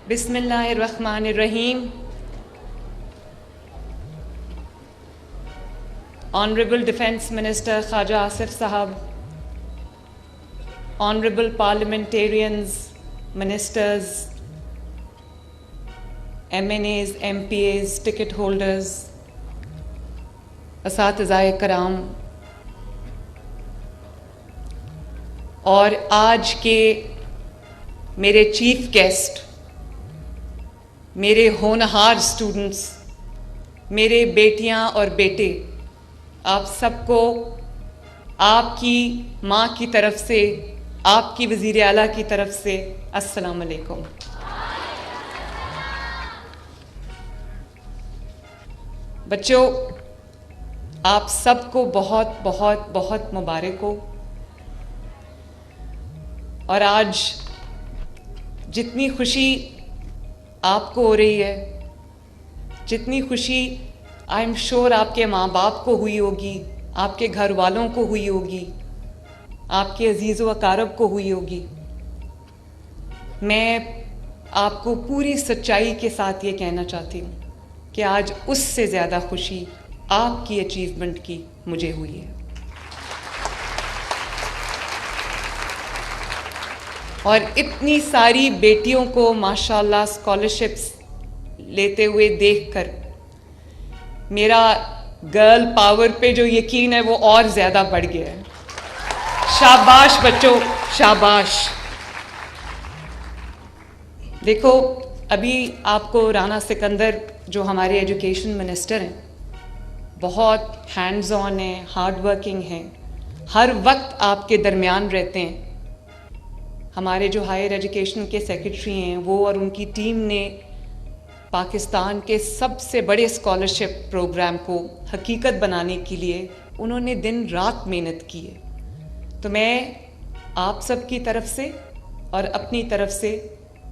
Bismillahirrahmanirrahim. Honorable Defence Minister Khaja Asif Sahab, Honorable Parliamentarians, Ministers, MNAs, MPAs, ticket holders, असातिज़ाए कराम और आज के मेरे चीफ गेस्ट, मेरे होनहार स्टूडेंट्स, मेरे बेटियां और बेटे, आप सबको आपकी माँ की तरफ से, आपकी वज़ीर आला की तरफ से अस्सलाम वालेकुम। बच्चों, आप सबको बहुत बहुत बहुत मुबारक हो। और आज जितनी खुशी आपको हो रही है, जितनी खुशी आई एम श्योर आपके माँ बाप को हुई होगी, आपके घर वालों को हुई होगी, आपके अजीज़ व अकारब को हुई होगी, मैं आपको पूरी सच्चाई के साथ ये कहना चाहती हूँ कि आज उससे ज़्यादा खुशी आपकी अचीवमेंट की मुझे हुई है। और इतनी सारी बेटियों को माशाल्लाह स्कॉलरशिप्स लेते हुए देखकर मेरा गर्ल पावर पे जो यकीन है वो और ज़्यादा बढ़ गया है। शाबाश बच्चों, शाबाश। देखो, अभी आपको राना सिकंदर जो हमारे एजुकेशन मिनिस्टर हैं, बहुत हैंड्स ऑन हैं, हार्ड वर्किंग हैं, हर वक्त आपके दरमियान रहते हैं। हमारे जो हायर एजुकेशन के सेक्रेटरी हैं, वो और उनकी टीम ने पाकिस्तान के सबसे बड़े स्कॉलरशिप प्रोग्राम को हकीकत बनाने के लिए उन्होंने दिन रात मेहनत की है। तो मैं आप सब की तरफ से और अपनी तरफ से,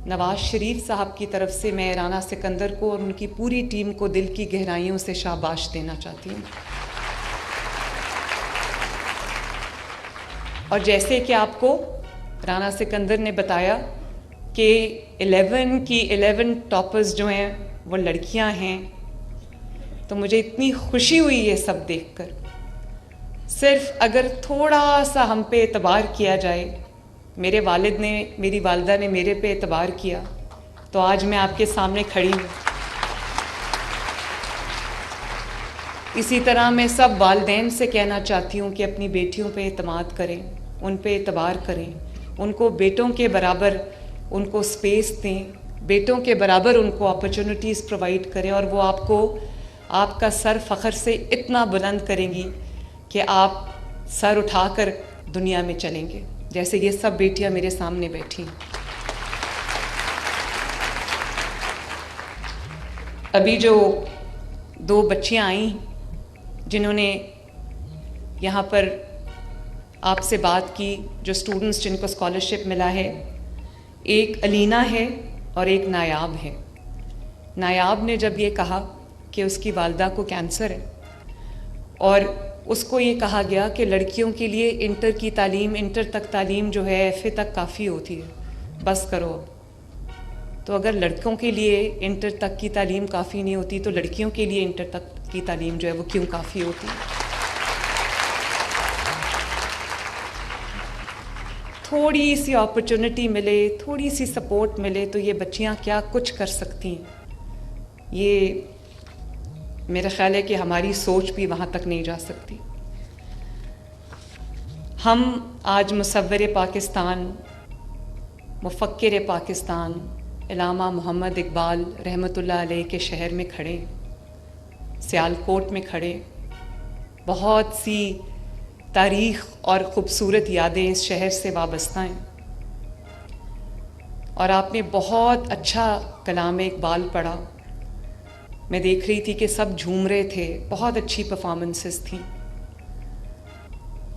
नवाज शरीफ साहब की तरफ से, मैं राना सिकंदर को और उनकी पूरी टीम को दिल की गहराइयों से शाबाश देना चाहती हूँ। और जैसे कि आपको राना सिकंदर ने बताया कि 11 टॉपर्स जो हैं वो लड़कियां हैं, तो मुझे इतनी खुशी हुई ये सब देखकर। सिर्फ अगर थोड़ा सा हम पे एतबार किया जाए, मेरे वालिद ने, मेरी वालिदा ने मेरे पे एतबार किया, तो आज मैं आपके सामने खड़ी हूँ। इसी तरह मैं सब वालिदैन से कहना चाहती हूँ कि अपनी बेटियों पे एतमाद करें, उन पे एतबार करें, उनको बेटों के बराबर उनको स्पेस दें, बेटों के बराबर उनको अपॉर्चुनिटीज़ प्रोवाइड करें, और वो आपको आपका सर फ़ख्र से इतना बुलंद करेंगी कि आप सर उठाकर दुनिया में चलेंगे, जैसे ये सब बेटियां मेरे सामने बैठी। अभी जो 2 बच्चियां आई जिन्होंने यहाँ पर आपसे बात की, जो स्टूडेंट्स जिनको स्कॉलरशिप मिला है, एक अलीना है और एक नायाब है। नायाब ने जब ये कहा कि उसकी वालिदा को कैंसर है और उसको ये कहा गया कि लड़कियों के लिए इंटर की तालीम, इंटर तक तालीम जो है FA तक काफ़ी होती है, बस करो। तो अगर लड़कों के लिए इंटर तक की तालीम काफ़ी नहीं होती, तो लड़कियों के लिए इंटर तक की तालीम जो है वो क्यों काफ़ी होती है? थोड़ी सी अपॉर्चुनिटी मिले, थोड़ी सी सपोर्ट मिले, तो ये बच्चियां क्या कुछ कर सकती हैं। ये मेरा ख्याल है कि हमारी सोच भी वहाँ तक नहीं जा सकती। हम आज मुसव्विर पाकिस्तान, मुफक्किर पाकिस्तान अल्लामा मोहम्मद इकबाल रहमतुल्लाह अलैह के शहर में खड़े, सियालकोट में खड़े। बहुत सी तारीख़ और ख़ूबसूरत यादें इस शहर से वाबस्ता हैं। और आपने बहुत अच्छा कलाम इकबाल पढ़ा, मैं देख रही थी कि सब झूम रहे थे, बहुत अच्छी परफॉर्मेंसेस थी।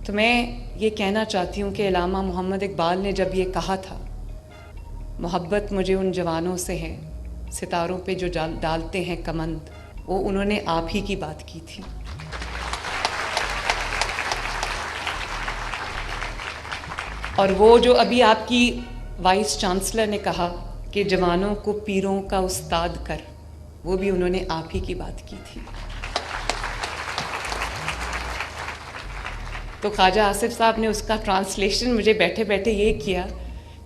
तो मैं ये कहना चाहती हूँ कि अल्लामा मोहम्मद इकबाल ने जब ये कहा था, मोहब्बत मुझे उन जवानों से है सितारों पे जो डालते हैं कमंद, वो उन्होंने आप ही की बात की थी। और वो जो अभी आपकी वाइस चांसलर ने कहा कि जवानों को पीरों का उस्ताद कर, वो भी उन्होंने आप ही की बात की थी। तो ख्वाजा आसिफ साहब ने उसका ट्रांसलेशन मुझे बैठे बैठे ये किया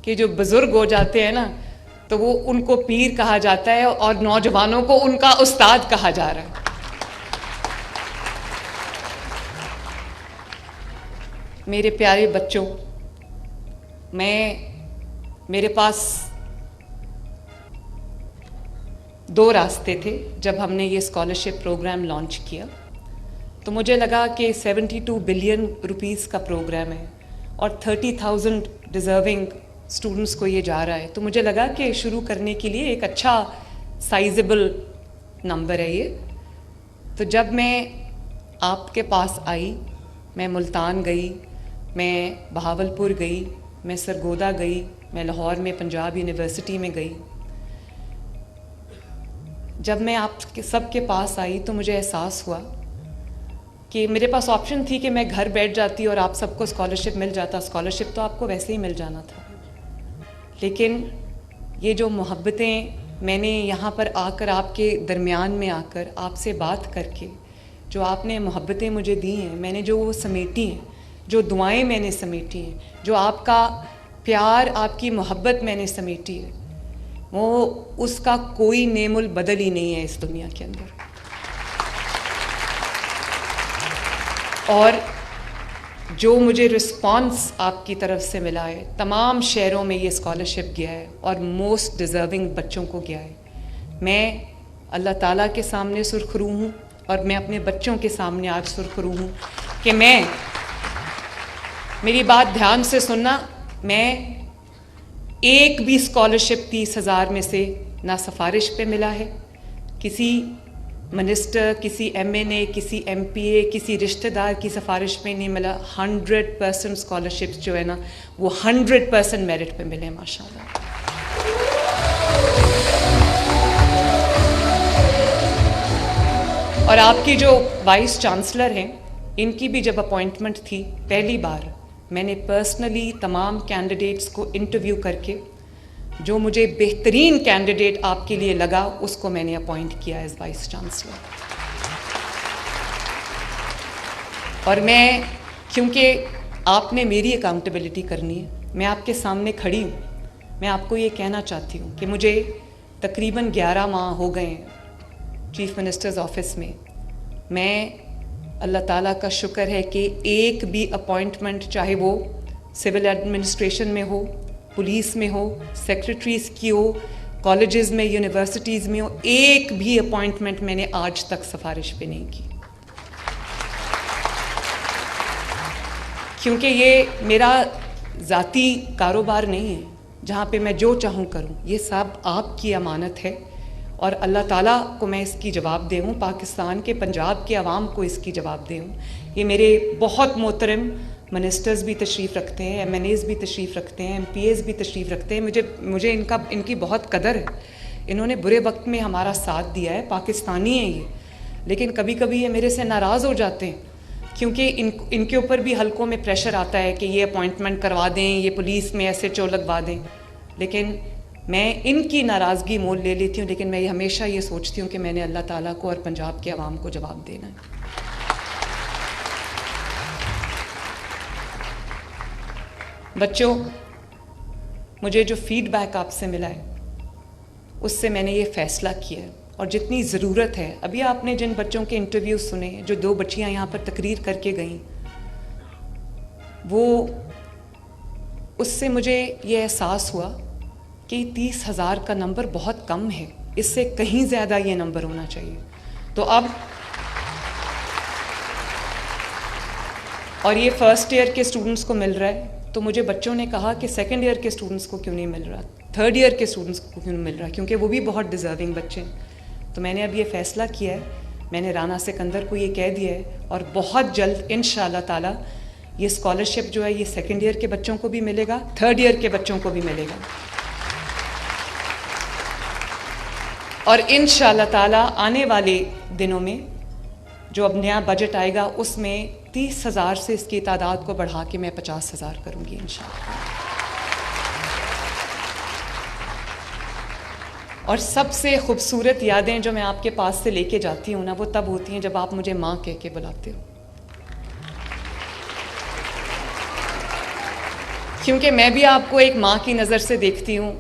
कि जो बुजुर्ग हो जाते हैं ना, तो वो उनको पीर कहा जाता है और नौजवानों को उनका उस्ताद कहा जा रहा है। मेरे प्यारे बच्चों, मेरे पास दो रास्ते थे जब हमने ये स्कॉलरशिप प्रोग्राम लॉन्च किया। तो मुझे लगा कि 72 बिलियन रुपीस का प्रोग्राम है और 30,000 डिज़र्विंग स्टूडेंट्स को ये जा रहा है, तो मुझे लगा कि शुरू करने के लिए एक अच्छा साइजेबल नंबर है ये। तो जब मैं आपके पास आई, मैं मुल्तान गई, मैं बहावलपुर गई, मैं सरगोदा गई, मैं लाहौर में पंजाब यूनिवर्सिटी में गई। जब मैं आप सबके पास आई तो मुझे एहसास हुआ कि मेरे पास ऑप्शन थी कि मैं घर बैठ जाती और आप सबको स्कॉलरशिप मिल जाता। स्कॉलरशिप तो आपको वैसे ही मिल जाना था, लेकिन ये जो मोहब्बतें मैंने यहाँ पर आकर, आपके दरमियान में आकर आपसे बात करके जो आपने मोहब्बतें मुझे दी हैं, मैंने जो वो समेटी हैं, जो दुआएं मैंने समेटी हैं, जो आपका प्यार, आपकी मोहब्बत मैंने समेटी है, वो उसका कोई नेमुल बदल ही नहीं है इस दुनिया के अंदर। और जो मुझे रिस्पांस आपकी तरफ से मिला है, तमाम शहरों में ये स्कॉलरशिप गया है और मोस्ट डिज़र्विंग बच्चों को गया है। मैं अल्लाह ताला के सामने सुरखरू हूँ और मैं अपने बच्चों के सामने आज सुरखरू हूँ कि मेरी बात ध्यान से सुनना, मैं एक भी स्कॉलरशिप 30,000 में से ना सिफारिश पे मिला है, किसी मिनिस्टर, किसी MNA, किसी MPA, किसी रिश्तेदार की सिफारिश पे नहीं मिला। 100% स्कॉलरशिप्स जो है ना, वो 100% मेरिट पे मिले माशाल्लाह। और आपकी जो वाइस चांसलर हैं, इनकी भी जब अपॉइंटमेंट थी, पहली बार मैंने पर्सनली तमाम कैंडिडेट्स को इंटरव्यू करके जो मुझे बेहतरीन कैंडिडेट आपके लिए लगा, उसको मैंने अपॉइंट किया एज वाइस चांसलर। और मैं, क्योंकि आपने मेरी अकाउंटेबिलिटी करनी है, मैं आपके सामने खड़ी हूँ, मैं आपको ये कहना चाहती हूँ कि मुझे तकरीबन 11 माह हो गए हैं चीफ मिनिस्टर्स ऑफिस में। मैं, अल्लाह ताला का शुक्र है कि एक भी अपॉइंटमेंट, चाहे वो सिविल एडमिनिस्ट्रेशन में हो, पुलिस में हो, सेक्रेटरीज की हो, कॉलेजेस में, यूनिवर्सिटीज़ में हो, एक भी अपॉइंटमेंट मैंने आज तक सिफारिश पे नहीं की, क्योंकि ये मेरा ज़ाती कारोबार नहीं है जहाँ पे मैं जो चाहूँ करूँ। ये सब आपकी अमानत है और अल्लाह ताला को मैं इसकी जवाब दे हूँ, पाकिस्तान के, पंजाब के अवाम को इसकी जवाब दे हूँ। ये मेरे बहुत मोहतरम मिनिस्टर्स भी तशरीफ़ रखते हैं, MNAs भी तशरीफ़ रखते हैं, MPAs भी तशरीफ़ रखते हैं। मुझे इनकी बहुत कदर है। इन्होंने बुरे वक्त में हमारा साथ दिया है, पाकिस्तानी हैं ये, लेकिन कभी कभी ये मेरे से नाराज़ हो जाते हैं क्योंकि इनके ऊपर भी हल्कों में प्रेशर आता है कि ये अपॉइंटमेंट करवा दें, ये पुलिस में SHO लगवा दें। लेकिन मैं इनकी नाराज़गी मोल ले लेती हूँ, लेकिन मैं हमेशा ये सोचती हूँ कि मैंने अल्लाह ताला को और पंजाब के अवाम को जवाब देना है। बच्चों, मुझे जो फीडबैक आपसे मिला है उससे मैंने ये फ़ैसला किया है, और जितनी ज़रूरत है, अभी आपने जिन बच्चों के इंटरव्यू सुने, जो 2 बच्चियाँ यहाँ पर तकरीर करके गईं, वो, उससे मुझे ये एहसास हुआ कि 30,000 का नंबर बहुत कम है, इससे कहीं ज़्यादा ये नंबर होना चाहिए। तो अब, और ये फर्स्ट ईयर के स्टूडेंट्स को मिल रहा है, तो मुझे बच्चों ने कहा कि सेकंड ईयर के स्टूडेंट्स को क्यों नहीं मिल रहा, थर्ड ईयर के स्टूडेंट्स को क्यों नहीं मिल रहा, क्योंकि वो भी बहुत डिज़र्विंग बच्चे हैं। तो मैंने अब ये फ़ैसला किया है, मैंने राना सिकंदर को ये कह दिया है, और बहुत जल्द इंशाअल्लाह ताला ये स्कॉलरशिप जो है ये सेकंड ईयर के बच्चों को भी मिलेगा, थर्ड ईयर के बच्चों को भी मिलेगा। और इंशाअल्लाह ताला आने वाले दिनों में जो अब नया बजट आएगा उसमें 30,000 से इसकी तादाद को बढ़ा के मैं 50,000 करूँगी इंशाअल्लाह। और सबसे खूबसूरत यादें जो मैं आपके पास से लेके जाती हूँ ना, वो तब होती हैं जब आप मुझे माँ कह के बुलाते हो। क्योंकि मैं भी आपको एक माँ की नज़र से देखती हूँ,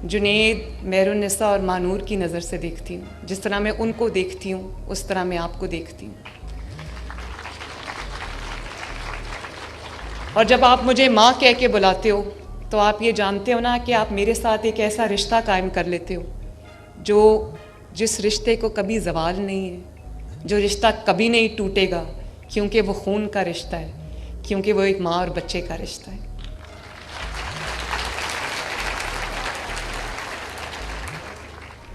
जुनैद, मेहरुन्निसा और मानूर की नज़र से देखती हूँ। जिस तरह मैं उनको देखती हूँ उस तरह मैं आपको देखती हूँ। और जब आप मुझे माँ कह के बुलाते हो तो आप ये जानते हो ना कि आप मेरे साथ एक ऐसा रिश्ता कायम कर लेते हो जिस रिश्ते को कभी ज़वाल नहीं है, जो रिश्ता कभी नहीं टूटेगा, क्योंकि वो खून का रिश्ता है, क्योंकि वो एक माँ और बच्चे का रिश्ता है।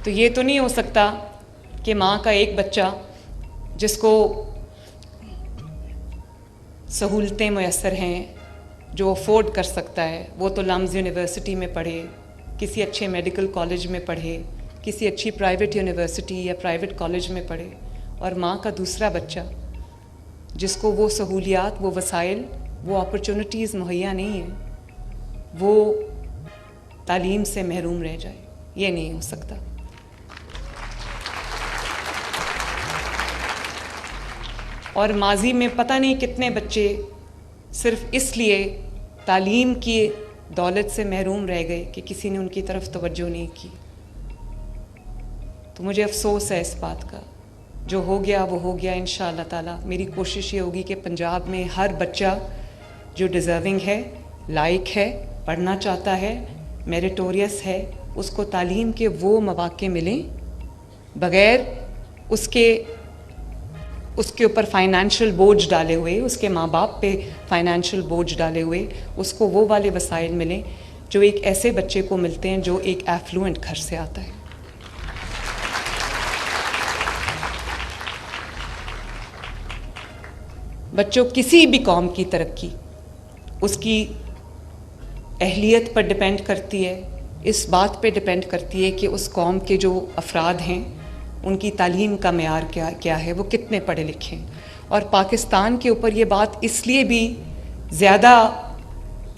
तो ये तो नहीं हो सकता कि माँ का एक बच्चा जिसको सहूलतें मैसर हैं, जो अफोर्ड कर सकता है, वो तो लम्स यूनिवर्सिटी में पढ़े, किसी अच्छे मेडिकल कॉलेज में पढ़े, किसी अच्छी प्राइवेट यूनिवर्सिटी या प्राइवेट कॉलेज में पढ़े, और माँ का दूसरा बच्चा जिसको वो सहूलियात, वो वसाइल, वो अपॉर्चुनिटीज़ मुहैया नहीं है, वो तालीम से महरूम रह जाए। ये नहीं हो सकता। और माजी में पता नहीं कितने बच्चे सिर्फ इसलिए तालीम की दौलत से महरूम रह गए कि किसी ने उनकी तरफ तवज्जो नहीं की। तो मुझे अफसोस है इस बात का। जो हो गया वो हो गया। इंशाअल्लाह ताला मेरी कोशिश ये होगी कि पंजाब में हर बच्चा जो डिज़र्विंग है, लायक है, पढ़ना चाहता है, मेरिटोरियस है, उसको तालीम के वो मौके मिलें बग़ैर उसके ऊपर फाइनेंशियल बोझ डाले हुए, उसके माँ बाप पे फाइनेंशियल बोझ डाले हुए, उसको वो वाले वसाइल मिलें जो एक ऐसे बच्चे को मिलते हैं जो एक एफ्लुएंट घर से आता है। बच्चों, किसी भी कौम की तरक्की उसकी अहलियत पर डिपेंड करती है, इस बात पे डिपेंड करती है कि उस कौम के जो अफराद हैं उनकी तालीम का मेयार क्या है, वो कितने पढ़े लिखे हैं। और पाकिस्तान के ऊपर ये बात इसलिए भी ज़्यादा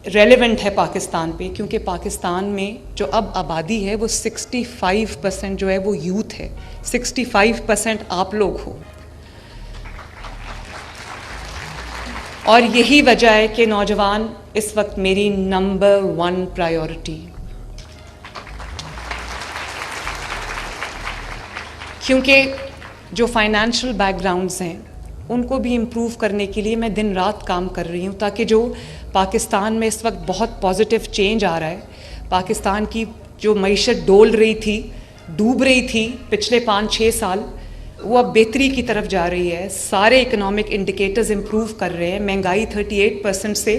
रेलेवेंट है पाकिस्तान पे, क्योंकि पाकिस्तान में जो अब आबादी है वो 65% जो है वो यूथ है। 65% आप लोग हो। और यही वजह है कि नौजवान इस वक्त मेरी नंबर 1 प्रायोरिटी, क्योंकि जो फाइनेंशियल बैकग्राउंड्स हैं उनको भी इम्प्रूव करने के लिए मैं दिन रात काम कर रही हूँ, ताकि जो पाकिस्तान में इस वक्त बहुत पॉजिटिव चेंज आ रहा है, पाकिस्तान की जो मईशत डोल रही थी, डूब रही थी पिछले 5-6 साल, वो अब बेहतरी की तरफ जा रही है। सारे इकोनॉमिक इंडिकेटर्स इम्प्रूव कर रहे हैं। महंगाई 38% से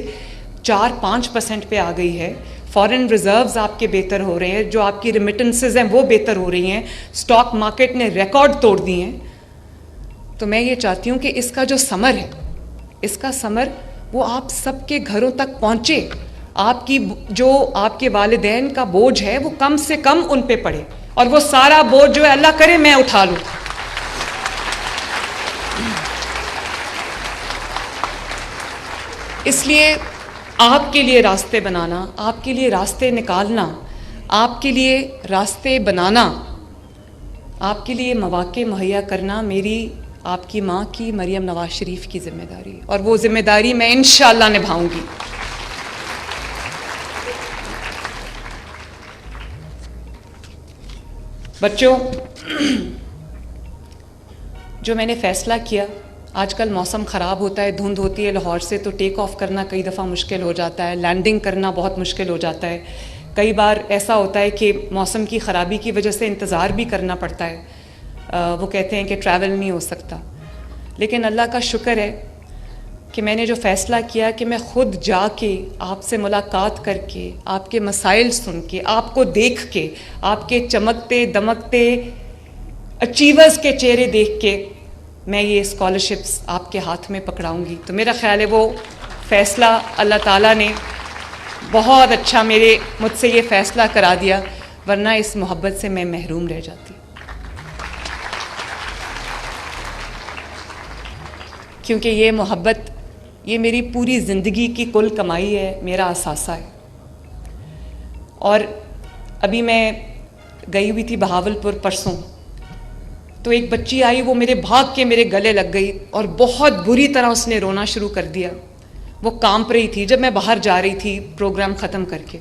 4-5% पे आ गई है। फॉरेन रिजर्व्स आपके बेहतर हो रहे हैं, जो आपकी रिमिटेंसेस हैं वो बेहतर हो रही हैं। स्टॉक मार्केट ने रिकॉर्ड तोड़ दिए हैं। तो मैं ये चाहती हूँ कि इसका जो समर है, इसका समर वो आप सबके घरों तक पहुँचे। आपके वालिदैन का बोझ है वो कम से कम उन पे पड़े, और वो सारा बोझ जो है अल्लाह करे मैं उठा लूँ। इसलिए आपके लिए रास्ते बनाना, आपके लिए रास्ते निकालना, आपके लिए रास्ते बनाना, आपके लिए मौके मुहैया करना मेरी आपकी माँ की, मरियम नवाज शरीफ की जिम्मेदारी है। और वो जिम्मेदारी मैं इंशाअल्लाह निभाऊंगी। बच्चों, जो मैंने फ़ैसला किया, आजकल मौसम ख़राब होता है, धुंध होती है लाहौर से, तो टेक ऑफ करना कई दफ़ा मुश्किल हो जाता है, लैंडिंग करना बहुत मुश्किल हो जाता है। कई बार ऐसा होता है कि मौसम की ख़राबी की वजह से इंतज़ार भी करना पड़ता है। वो कहते हैं कि ट्रैवल नहीं हो सकता। लेकिन अल्लाह का शुक्र है कि मैंने जो फ़ैसला किया कि मैं ख़ुद जाके आपसे मुलाकात करके, आपके मसाइल सुन के, आपको देख के, आपके चमकते दमकते अचीवर्स के चेहरे देख के मैं ये स्कॉलरशिप्स आपके हाथ में पकड़ाऊंगी। तो मेरा ख्याल है वो फ़ैसला अल्लाह ताला ने बहुत अच्छा मुझसे ये फ़ैसला करा दिया, वरना इस मोहब्बत से मैं महरूम रह जाती। क्योंकि ये मोहब्बत, ये मेरी पूरी ज़िंदगी की कुल कमाई है, मेरा असासा है। और अभी मैं गई हुई थी बहावलपुर परसों, तो एक बच्ची आई, वो मेरे भाग के मेरे गले लग गई और बहुत बुरी तरह उसने रोना शुरू कर दिया। वो कांप रही थी जब मैं बाहर जा रही थी प्रोग्राम ख़त्म करके।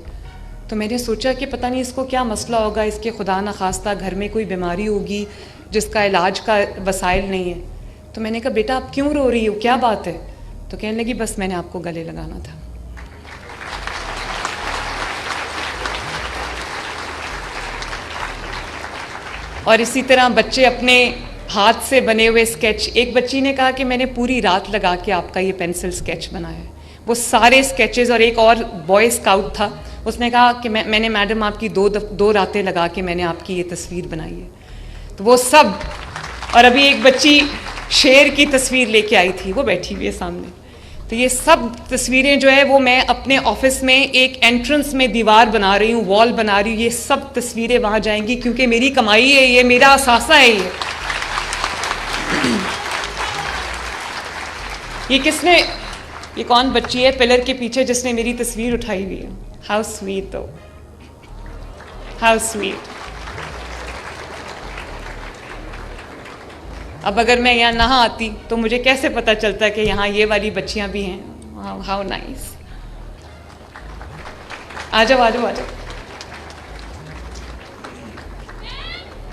तो मैंने सोचा कि पता नहीं इसको क्या मसला होगा, इसके खुदा न खास्ता घर में कोई बीमारी होगी जिसका इलाज का वसाइल नहीं है। तो मैंने कहा बेटा आप क्यों रो रही हो, क्या बात है? तो कहने लगी बस मैंने आपको गले लगाना था। और इसी तरह बच्चे अपने हाथ से बने हुए स्केच, एक बच्ची ने कहा कि मैंने पूरी रात लगा के आपका ये पेंसिल स्केच बनाया है, वो सारे स्केचेस। और एक और बॉय स्काउट था, उसने कहा कि मैंने मैडम आपकी दो रातें लगा के मैंने आपकी ये तस्वीर बनाई है। तो वो सब, और अभी एक बच्ची शेर की तस्वीर लेके आई थी, वो बैठी हुई है सामने। तो ये सब तस्वीरें जो है वो मैं अपने ऑफिस में एक एंट्रेंस में दीवार बना रही हूँ, वॉल बना रही हूँ। ये सब तस्वीरें वहाँ जाएंगी क्योंकि मेरी कमाई है, ये मेरा असासा है। ये किसने, ये कौन बच्ची है पिलर के पीछे जिसने मेरी तस्वीर उठाई हुई है? हाउ स्वीट दो, हाउ स्वीट। अब अगर मैं यहाँ ना आती तो मुझे कैसे पता चलता कि यहाँ ये वाली बच्चियाँ भी हैं। How nice. आ जाओ आ जाओ आ जाओ।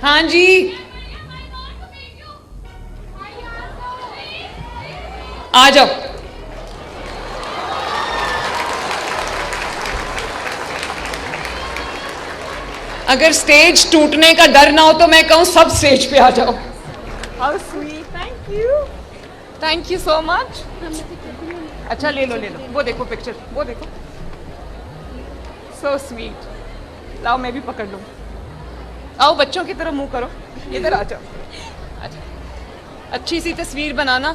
हाँ जी, आ जाओ। अगर स्टेज टूटने का डर ना हो तो मैं कहूँ सब स्टेज पे आ जाओ। How sweet, thank you so much। अच्छा ले लो, वो देखो पिक्चर, वो देखो, so sweet। लाओ मैं भी पकड़ लूँ। आओ बच्चों की तरह मुंह करो, इधर आ जाओ। अच्छा, अच्छी सी तस्वीर बनाना।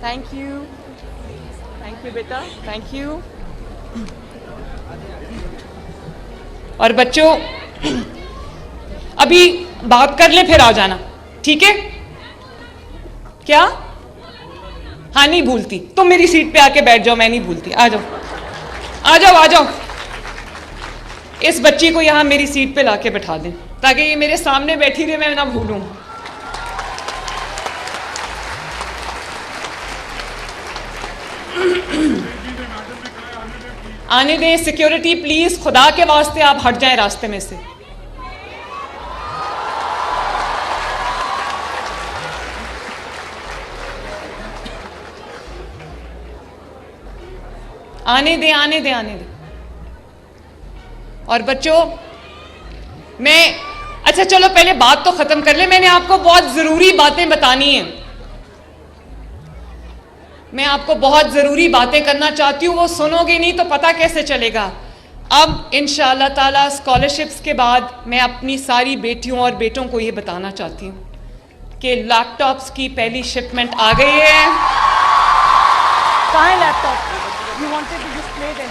थैंक यू बेटा, थैंक यू। और बच्चों अभी बात कर ले फिर आ जाना, ठीक है? क्या? हाँ नहीं भूलती, तुम मेरी सीट पे आके बैठ जाओ, मैं नहीं भूलती। आ जाओ आ जाओ आ जाओ। इस बच्ची को यहाँ मेरी सीट पे लाके बैठा दें ताकि ये मेरे सामने बैठी रहे, मैं ना भूलूं। आने दें सिक्योरिटी प्लीज, खुदा के वास्ते आप हट जाएं रास्ते में से। आने दे। और बच्चों मैं, अच्छा चलो पहले बात तो खत्म कर ले। मैंने आपको बहुत जरूरी बातें बतानी है, मैं आपको बहुत जरूरी बातें करना चाहती हूँ, वो सुनोगे नहीं तो पता कैसे चलेगा। अब इंशाअल्लाह ताला स्कॉलरशिप्स के बाद मैं अपनी सारी बेटियों और बेटों को ये बताना चाहती हूँ कि लैपटॉप्स की पहली शिपमेंट आ गई है। कहाँ है laptop? You wanted to display them.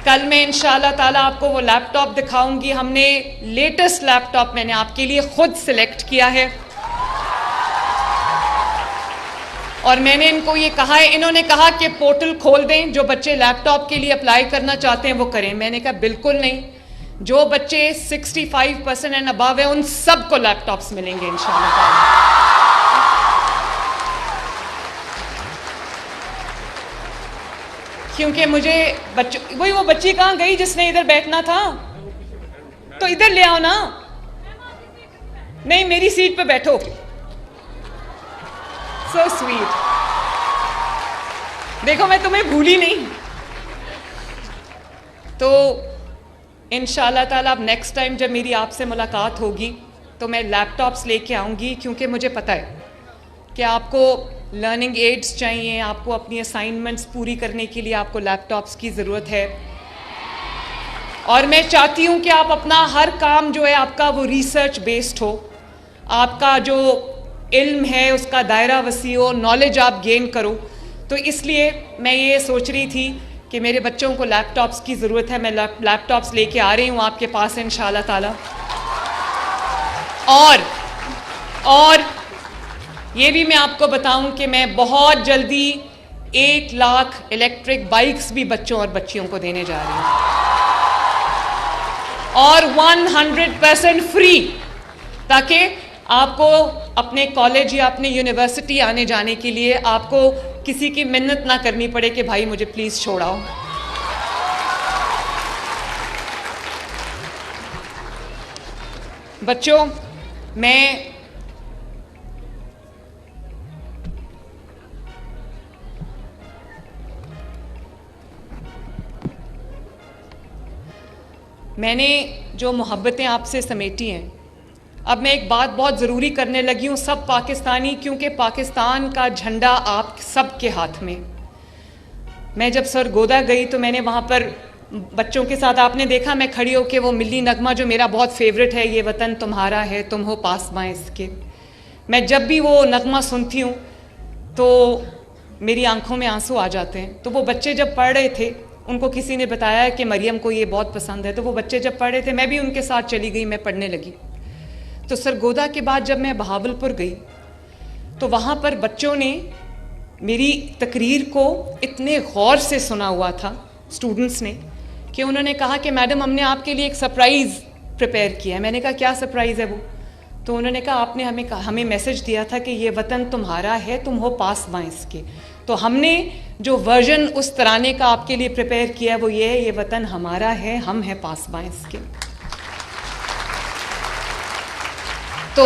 कल मैं इंशाअल्लाह ताला आपको वो लैपटॉप दिखाऊंगी। हमने लेटेस्ट लैपटॉप मैंने आपके लिए खुद सिलेक्ट किया है और मैंने इनको ये कहा है, इन्होंने कहा कि पोर्टल खोल दें, जो बच्चे लैपटॉप के लिए अप्लाई करना चाहते हैं वो करें। मैंने कहा बिल्कुल नहीं, जो बच्चे 65% एंड अबव है उन सबको लैपटॉप्स मिलेंगे इंशाअल्लाह ताला। क्योंकि मुझे बच्चों, वही वो बच्ची कहाँ गई जिसने इधर बैठना था? तो इधर ले आओ ना। नहीं मेरी सीट पे बैठो। So sweet. देखो मैं तुम्हें भूली नहीं। तो इंशाल्लाह ताला अब नेक्स्ट टाइम जब मेरी आपसे मुलाकात होगी तो मैं लैपटॉप्स लेके आऊँगी, क्योंकि मुझे पता है कि आपको लर्निंग एड्स चाहिए, आपको अपनी असाइनमेंट्स पूरी करने के लिए आपको लैपटॉप्स की ज़रूरत है। और मैं चाहती हूँ कि आप अपना हर काम जो है आपका वो रिसर्च बेस्ड हो, आपका जो इल्म है उसका दायरा वसी हो, नॉलेज आप गेन करो। तो इसलिए मैं ये सोच रही थी कि मेरे बच्चों को लैपटॉप्स की ज़रूरत है, मैं लैपटॉप्स लेके आ रही हूँ आपके पास इंशाअल्लाह ताला। और ये भी मैं आपको बताऊं कि मैं बहुत जल्दी 1 लाख इलेक्ट्रिक बाइक्स भी बच्चों और बच्चियों को देने जा रही हूँ, और 100% फ्री, ताकि आपको अपने कॉलेज या अपने यूनिवर्सिटी आने जाने के लिए आपको किसी की मिन्नत ना करनी पड़े कि भाई मुझे प्लीज छोड़ाओ। बच्चों, मैंने जो मोहब्बतें आपसे समेटी हैं, अब मैं एक बात बहुत ज़रूरी करने लगी हूँ सब पाकिस्तानी, क्योंकि पाकिस्तान का झंडा आप सब के हाथ में। मैं जब सरगोदा गई तो मैंने वहाँ पर बच्चों के साथ, आपने देखा मैं खड़ी होकर वो मिली नगमा जो मेरा बहुत फेवरेट है, ये वतन तुम्हारा है तुम हो पासबां इसके, मैं जब भी वो नगमा सुनती हूँ तो मेरी आंखों में आंसू आ जाते हैं। तो वो बच्चे जब पढ़ रहे थे, उनको किसी ने बताया कि मरियम को ये बहुत पसंद है, तो वो बच्चे जब पढ़ रहे थे मैं भी उनके साथ चली गई, मैं पढ़ने लगी। तो सरगोदा के बाद जब मैं बहावलपुर गई तो वहाँ पर बच्चों ने मेरी तकरीर को इतने गौर से सुना हुआ था, स्टूडेंट्स ने, कि उन्होंने कहा कि मैडम हमने आपके लिए एक सरप्राइज़ प्रिपेयर किया है। मैंने कहा क्या सरप्राइज़ है वो? तो उन्होंने कहा आपने हमें मैसेज दिया था कि ये वतन तुम्हारा है तुम हो पासबां इसके, तो हमने जो वर्जन उस तराने का आपके लिए प्रिपेयर किया है वो ये है, ये वतन हमारा है हम हैं पासबां इसके। तो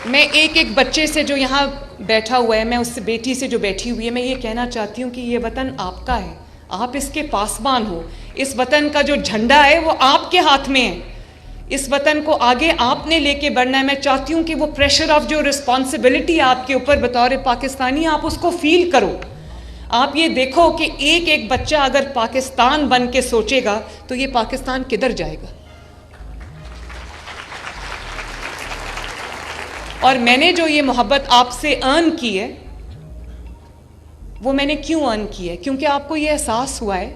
मैं एक एक बच्चे से जो यहाँ बैठा हुआ है, मैं उससे बेटी से जो बैठी हुई है, मैं ये कहना चाहती हूँ कि ये वतन आपका है, आप इसके पासबान हो। इस वतन का जो झंडा है वो आपके हाथ में है, इस वतन को आगे आपने लेके बढ़ना है। मैं चाहती हूँ कि वो प्रेशर ऑफ जो रिस्पॉन्सिबिलिटी आपके ऊपर बतौर पाकिस्तानी, आप उसको फील करो। आप ये देखो कि एक एक बच्चा अगर पाकिस्तान बन के सोचेगा तो ये पाकिस्तान किधर जाएगा। और मैंने जो ये मोहब्बत आपसे अर्न की है, वो मैंने क्यों अर्न की है? क्योंकि आपको ये एहसास हुआ है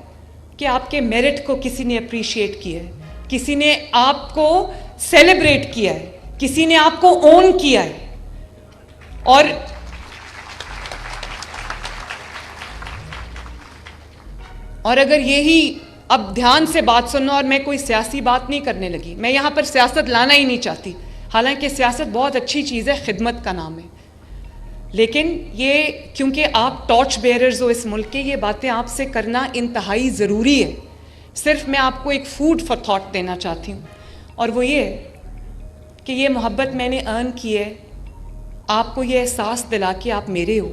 कि आपके मेरिट को किसी ने अप्रिशिएट किया है, किसी ने आपको सेलिब्रेट किया है, किसी ने आपको ओन किया है। और अगर यही, अब ध्यान से बात सुनना, और मैं कोई सियासी बात नहीं करने लगी, मैं यहाँ पर सियासत लाना ही नहीं चाहती, हालांकि सियासत बहुत अच्छी चीज़ है, खिदमत का नाम है, लेकिन ये क्योंकि आप टॉर्च बेयरर्स हो इस मुल्क के, ये बातें आपसे करना इंतहाई ज़रूरी है। सिर्फ मैं आपको एक फूड फॉर थॉट देना चाहती हूँ, और वो ये कि ये मोहब्बत मैंने अर्न की है आपको ये एहसास दिला कि आप मेरे हो।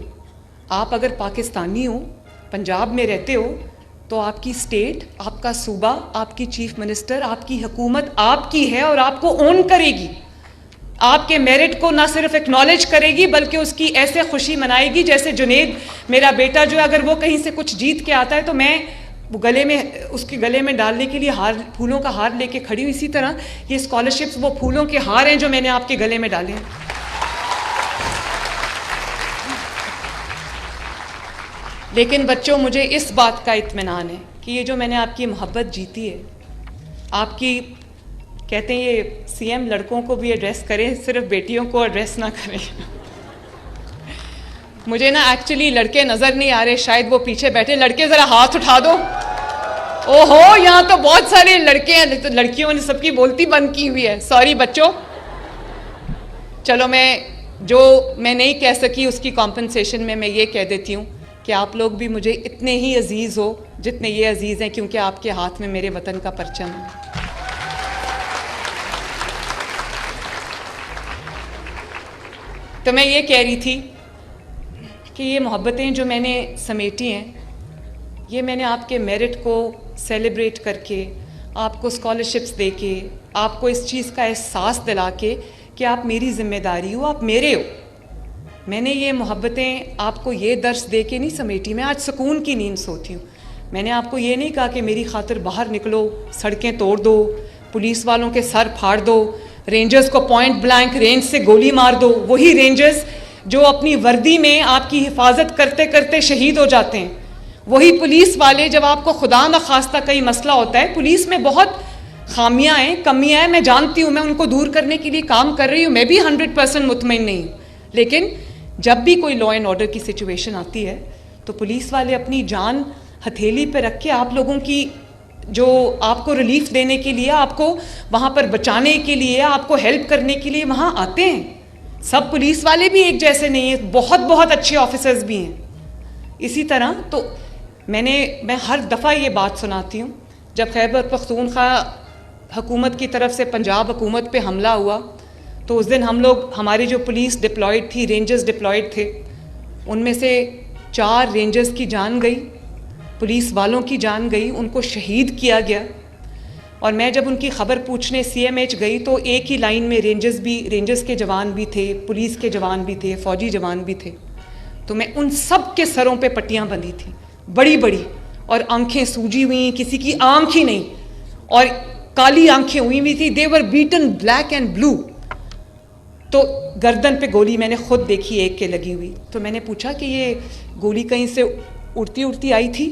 आप अगर पाकिस्तानी हो, पंजाब में रहते हो, तो आपकी स्टेट, आपका सूबा, आपकी चीफ मिनिस्टर, आपकी हुकूमत आपकी है और आपको ओन करेगी, आपके मेरिट को ना सिर्फ एक्नॉलेज करेगी बल्कि उसकी ऐसे खुशी मनाएगी जैसे जुनेद मेरा बेटा जो अगर वो कहीं से कुछ जीत के आता है तो मैं वो उसके गले में डालने के लिए फूलों का हार लेके खड़ी हूँ। इसी तरह ये स्कॉलरशिप्स वो फूलों के हार हैं जो मैंने आपके गले में डाले हैं। लेकिन बच्चों, मुझे इस बात का इत्मीनान है कि ये जो मैंने आपकी मोहब्बत जीती है, आपकी, कहते हैं ये सीएम लड़कों को भी एड्रेस करें, सिर्फ बेटियों को एड्रेस ना करें। मुझे ना एक्चुअली लड़के नज़र नहीं आ रहे, शायद वो पीछे बैठे, लड़के ज़रा हाथ उठा दो। ओहो, यहाँ तो बहुत सारे लड़के हैं, तो लड़कियों ने सबकी बोलती बंद की हुई है, सॉरी बच्चों। चलो, मैं नहीं कह सकी उसकी कॉम्पनसेशन में मैं ये कह देती हूँ कि आप लोग भी मुझे इतने ही अजीज़ हो जितने ये अजीज़ हैं, क्योंकि आपके हाथ में मेरे वतन का परचम है। तो मैं ये कह रही थी कि ये मोहब्बतें जो मैंने समेटी हैं, ये मैंने आपके मेरिट को सेलिब्रेट करके, आपको स्कॉलरशिप्स देके, आपको इस चीज़ का एहसास दिला के कि आप मेरी ज़िम्मेदारी हो, आप मेरे हो। मैंने ये मोहब्बतें आपको ये दर्स दे के नहीं समेटी, मैं आज सुकून की नींद सोती हूँ। मैंने आपको ये नहीं कहा कि मेरी खातिर बाहर निकलो, सड़कें तोड़ दो, पुलिस वालों के सर फाड़ दो, रेंजर्स को पॉइंट ब्लैंक रेंज से गोली मार दो। वही रेंजर्स जो अपनी वर्दी में आपकी हिफाजत करते करते शहीद हो जाते हैं, वही पुलिस वाले जब आपको खुदा न खास्ता कहीं मसला होता है, पुलिस में बहुत खामियां हैं, कमियां हैं, मैं जानती हूँ, मैं उनको दूर करने के लिए काम कर रही हूँ, मैं भी 100% मुतमईन नहीं हूँ, लेकिन जब भी कोई लॉ एंड ऑर्डर की सिचुएशन आती है तो पुलिस वाले अपनी जान हथेली पे रख के आप लोगों की जो आपको रिलीफ देने के लिए, आपको वहाँ पर बचाने के लिए, आपको हेल्प करने के लिए वहाँ आते हैं। सब पुलिस वाले भी एक जैसे नहीं हैं, बहुत बहुत अच्छे ऑफिसर्स भी हैं। इसी तरह तो मैं हर दफ़ा ये बात सुनाती हूँ, जब खैबर पख्तूनख्वा हुकूमत की तरफ से पंजाब हुकूमत पे हमला हुआ तो उस दिन हम लोग, हमारी जो पुलिस डिप्लॉयड थी, रेंजर्स डिप्लॉयड थे, उनमें से 4 रेंजर्स की जान गई, पुलिस वालों की जान गई, उनको शहीद किया गया। और मैं जब उनकी खबर पूछने CMH गई तो एक ही लाइन में रेंजर्स के जवान भी थे, पुलिस के जवान भी थे, फौजी जवान भी थे। तो मैं उन सब के सरों पे पट्टियाँ बंधी थी, बड़ी बड़ी, और आंखें सूजी हुई, किसी की आंख ही नहीं, और काली आंखें हुई हुई थी। दे were beaten black and blue. तो गर्दन पे गोली मैंने खुद देखी एक के लगी हुई। तो मैंने पूछा कि ये गोली कहीं से उड़ती उड़ती आई थी?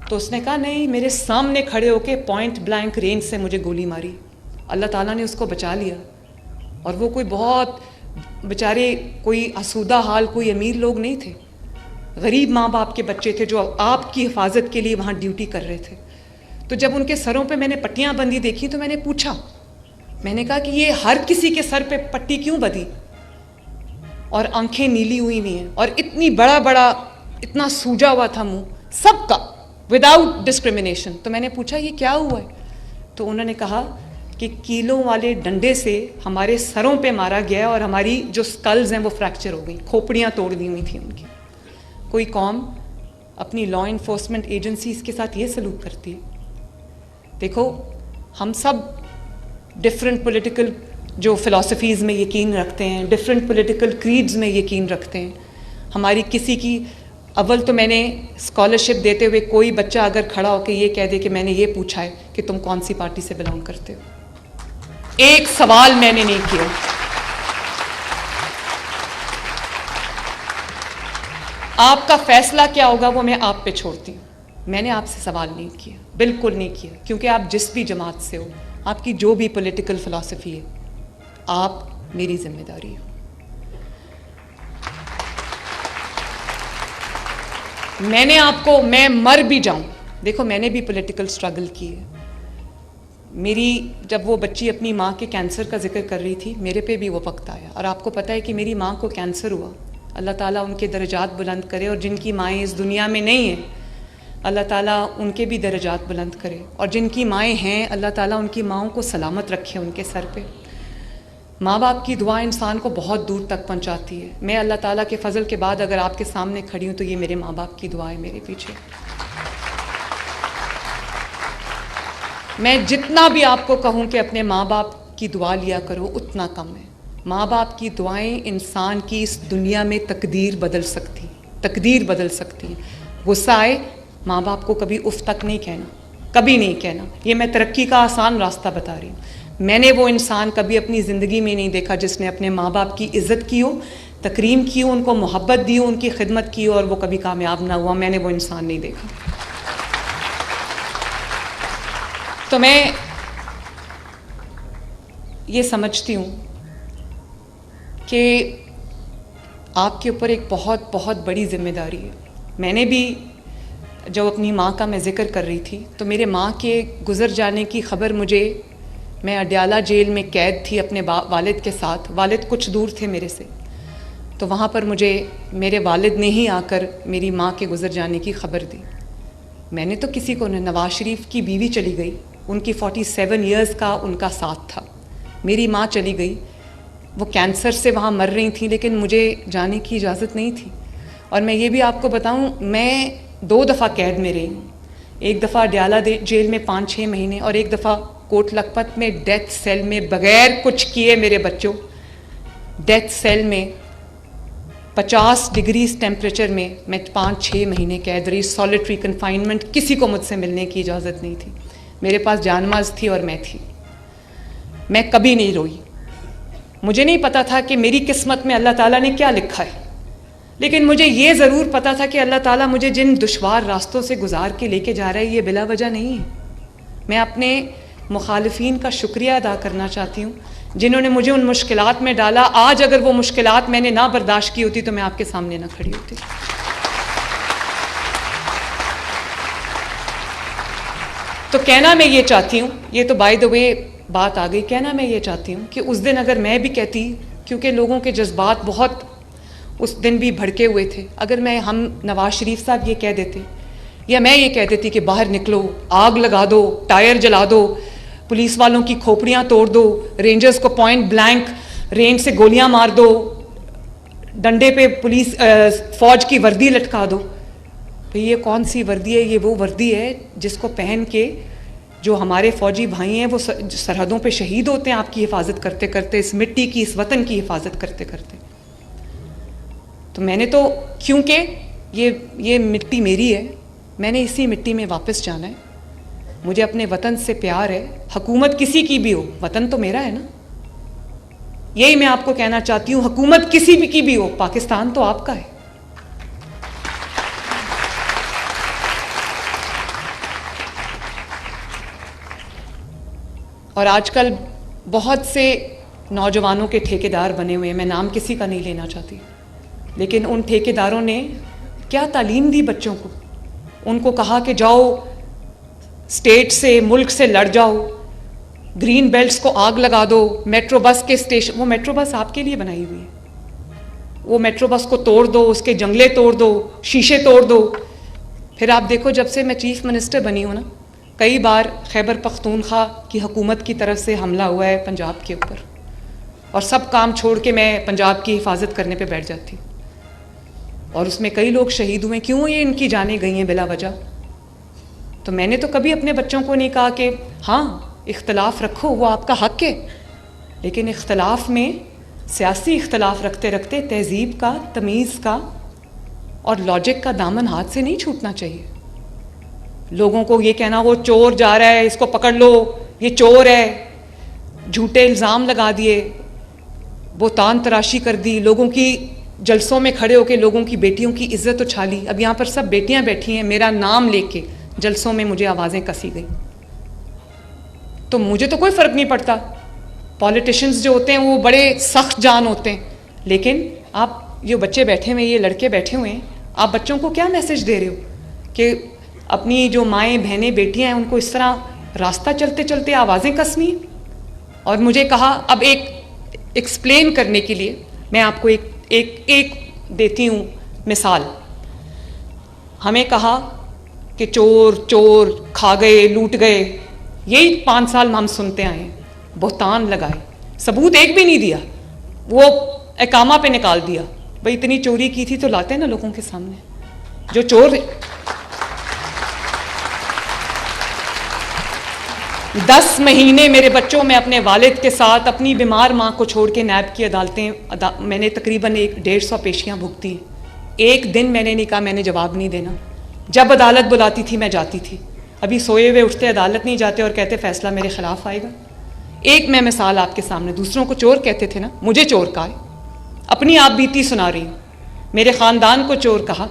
तो उसने कहा नहीं, मेरे सामने खड़े होके पॉइंट ब्लैंक रेंज से मुझे गोली मारी। अल्लाह ताला ने उसको बचा लिया। और वो कोई बहुत बेचारे, कोई आसूदा हाल, कोई अमीर लोग नहीं थे, गरीब माँ बाप के बच्चे थे जो आपकी हिफाजत के लिए वहाँ ड्यूटी कर रहे थे। तो जब उनके सरों पे मैंने पट्टियाँ बंधी देखी तो मैंने पूछा, मैंने कहा कि ये हर किसी के सर पे पट्टी क्यों बंधी, और आंखें नीली हुई हुई हैं, और इतनी बड़ा इतना सूजा हुआ था मुंह सबका, विदाउट डिस्क्रिमिनेशन। तो मैंने पूछा ये क्या हुआ है? तो उन्होंने कहा कि कीलों वाले डंडे से हमारे सरों पे मारा गया और हमारी जो स्कल्स हैं वो फ्रैक्चर हो गई, खोपड़ियाँ तोड़ दी हुई थी उनकी। कोई कौम अपनी लॉ इन्फोर्समेंट एजेंसीज के साथ ये सलूक करती है? देखो, हम सब डिफरेंट पॉलिटिकल जो फ़िलासफ़ीज़ में यकीन रखते हैं, डिफरेंट पॉलिटिकल क्रीड्स में यकीन रखते हैं। हमारी किसी की, अव्वल तो मैंने स्कॉलरशिप देते हुए कोई बच्चा अगर खड़ा होकर ये कह दे कि मैंने ये पूछा है कि तुम कौन सी पार्टी से बिलोंग करते हो, एक सवाल मैंने नहीं किया। आपका फैसला क्या होगा वो मैं आप पे छोड़ती हूँ। मैंने आपसे सवाल नहीं किया, बिल्कुल नहीं किया, क्योंकि आप जिस भी जमात से हो, आपकी जो भी पॉलिटिकल फ़िलासफ़ी है, आप मेरी जिम्मेदारी हो। मैंने आपको, मैं मर भी जाऊं, देखो मैंने भी पॉलिटिकल स्ट्रगल की है। मेरी, जब वो बच्ची अपनी माँ के कैंसर का जिक्र कर रही थी, मेरे पे भी वो वक्त आया। और आपको पता है कि मेरी माँ को कैंसर हुआ, अल्लाह ताला उनके दर्जात बुलंद करे, और जिनकी माएँ इस दुनिया में नहीं हैं, अल्लाह ताला उनके भी दर्जात बुलंद करे, और जिनकी माएँ हैं, अल्लाह ताला उनकी माँओं को सलामत रखे उनके सर पे। माँ बाप की दुआ इंसान को बहुत दूर तक पहुँचाती है। मैं अल्लाह ताला के फजल के बाद अगर आपके सामने खड़ी हूँ तो ये मेरे माँ बाप की दुआ है मेरे पीछे। मैं जितना भी आपको कहूँ कि अपने माँ बाप की दुआ लिया करो, उतना कम है। माँ बाप की दुआएं इंसान की इस दुनिया में तकदीर बदल सकती, तकदीर बदल सकती है। गुस्सा आए, माँ बाप को कभी उफ तक नहीं कहना, कभी नहीं कहना। ये मैं तरक्की का आसान रास्ता बता रही हूँ। मैंने वो इंसान कभी अपनी ज़िंदगी में नहीं देखा जिसने अपने माँ बाप की इज़्ज़त की हो, तकरीम की हो, उनको मोहब्बत दी हो, उनकी खिदमत की हो और वो कभी कामयाब ना हुआ। मैंने वो इंसान नहीं देखा। तो मैं ये समझती हूँ कि आपके ऊपर एक बहुत बहुत बड़ी जिम्मेदारी है। मैंने भी जब अपनी माँ का मैं ज़िक्र कर रही थी तो मेरे माँ के गुज़र जाने की ख़बर मुझे, मैं अडयाला जेल में कैद थी अपने वालिद के साथ। वालिद कुछ दूर थे मेरे से, तो वहाँ पर मुझे मेरे वालिद ने ही आकर मेरी माँ के गुज़र जाने की ख़बर दी। मैंने तो किसी को, नवाज शरीफ की बीवी चली गई, उनकी 47 इयर्स का उनका साथ था। मेरी माँ चली गई, वो कैंसर से वहाँ मर रही थी, लेकिन मुझे जाने की इजाज़त नहीं थी। और मैं ये भी आपको बताऊँ, मैं 2 दफ़ा कैद में रही हूँ। एक दफ़ा अडयाला जेल में 5-6 महीने, और एक दफ़ा कोट लखपत में डेथ सेल में, बग़ैर कुछ किए मेरे बच्चों, डेथ सेल में 50 डिग्री टेम्परेचर में मैं 5-6 महीने कैद रही। सॉलिटरी कन्फाइनमेंट, किसी को मुझसे मिलने की इजाज़त नहीं थी। मेरे पास जानमाज़ थी और मैं थी। मैं कभी नहीं रोई। मुझे नहीं पता था कि मेरी किस्मत में अल्लाह ताला ने क्या लिखा है, लेकिन मुझे ये ज़रूर पता था कि अल्लाह ताला मुझे जिन दुश्वार रास्तों से गुजार के लेके जा रहा है, ये बिला वजह नहीं है। मैं अपने मुखालिफिन का शुक्रिया अदा करना चाहती हूँ जिन्होंने मुझे उन मुश्किलात में डाला। आज अगर वो मुश्किलात मैंने ना बर्दाश्त की होती तो मैं आपके सामने ना खड़ी होती। तो कहना मैं ये चाहती हूँ, ये तो बाय द वे बात आ गई, कहना मैं ये चाहती हूँ कि उस दिन अगर मैं भी कहती, क्योंकि लोगों के जज्बात बहुत उस दिन भी भड़के हुए थे, अगर हम नवाज शरीफ साहब ये कह देते या मैं ये कह देती कि बाहर निकलो, आग लगा दो, टायर जला दो, पुलिस वालों की खोपड़ियाँ तोड़ दो, रेंजर्स को पॉइंट ब्लैंक रेंज से गोलियाँ मार दो, डंडे पे पुलिस फौज की वर्दी लटका दो, तो ये कौन सी वर्दी है? ये वो वर्दी है जिसको पहन के जो हमारे फौजी भाई हैं वो सरहदों पे शहीद होते हैं आपकी हिफाजत करते करते, इस मिट्टी की, इस वतन की हिफाजत करते करते। तो मैंने तो, क्योंकि ये मिट्टी मेरी है, मैंने इसी मिट्टी में वापस जाना है। मुझे अपने वतन से प्यार है, हुकूमत किसी की भी हो, वतन तो मेरा है ना। यही मैं आपको कहना चाहती हूँ, हुकूमत किसी भी की भी हो, पाकिस्तान तो आपका है। और आजकल बहुत से नौजवानों के ठेकेदार बने हुए हैं, मैं नाम किसी का नहीं लेना चाहती, लेकिन उन ठेकेदारों ने क्या तालीम दी बच्चों को? उनको कहा कि जाओ स्टेट से, मुल्क से लड़ जाओ, ग्रीन बेल्ट्स को आग लगा दो, मेट्रो बस के स्टेशन, वो मेट्रो बस आपके लिए बनाई हुई है, वो मेट्रो बस को तोड़ दो, उसके जंगले तोड़ दो, शीशे तोड़ दो। फिर आप देखो, जब से मैं चीफ मिनिस्टर बनी हूँ ना, कई बार खैबर पख्तूनख्वा की हुकूमत की तरफ से हमला हुआ है पंजाब के ऊपर, और सब काम छोड़ के मैं पंजाब की हिफाजत करने पे बैठ जाती, और उसमें कई लोग शहीद हुए। क्यों ये इनकी जानें गई हैं बिला वजह? तो मैंने तो कभी अपने बच्चों को नहीं कहा कि हाँ इख्तलाफ रखो, वो आपका हक है, लेकिन इख्तलाफ में, सियासी इख्तलाफ रखते रखते तहजीब का, तमीज़ का और लॉजिक का दामन हाथ से नहीं छूटना चाहिए। लोगों को ये कहना वो चोर जा रहा है, इसको पकड़ लो, ये चोर है, झूठे इल्ज़ाम लगा दिए, बोतान तराशी कर दी, लोगों की जलसों में खड़े होकर लोगों की बेटियों की इज्जत उछाली। अब यहाँ पर सब बेटियाँ बैठी हैं, मेरा नाम लेके जलसों में मुझे आवाज़ें कसी गई, तो मुझे तो कोई फ़र्क नहीं पड़ता। पॉलिटिशियंस जो होते हैं वो बड़े सख्त जान होते हैं, लेकिन आप जो बच्चे बैठे हुए हैं, ये लड़के बैठे हुए हैं, आप बच्चों को क्या मैसेज दे रहे हो कि अपनी जो माएँ बहनें बेटियाँ हैं उनको इस तरह रास्ता चलते चलते आवाज़ें कसनी? और मुझे कहा, अब एक एक्सप्लेन करने के लिए मैं आपको एक देती हूँ मिसाल। हमें कहा कि चोर चोर, खा गए, लूट गए, यही 5 साल हम सुनते आए हैं। बोहतान लगाए, सबूत एक भी नहीं दिया, वो एकामा पे निकाल दिया। भाई इतनी चोरी की थी तो लाते ना लोगों के सामने। जो चोर 10 महीने मेरे बच्चों में अपने वालिद के साथ अपनी बीमार माँ को छोड़ के नैब की अदालतें, मैंने तकरीबन 150 पेशियाँ भुगती। एक दिन मैंने नहीं कहा मैंने जवाब नहीं देना। जब अदालत बुलाती थी मैं जाती थी। अभी सोए हुए उठते अदालत नहीं जाते और कहते फैसला मेरे खिलाफ आएगा। एक मैं मिसाल आपके सामने, दूसरों को चोर कहते थे ना, मुझे चोर कहा है, अपनी आप बीती सुना रही हूँ। मेरे ख़ानदान को चोर कहा,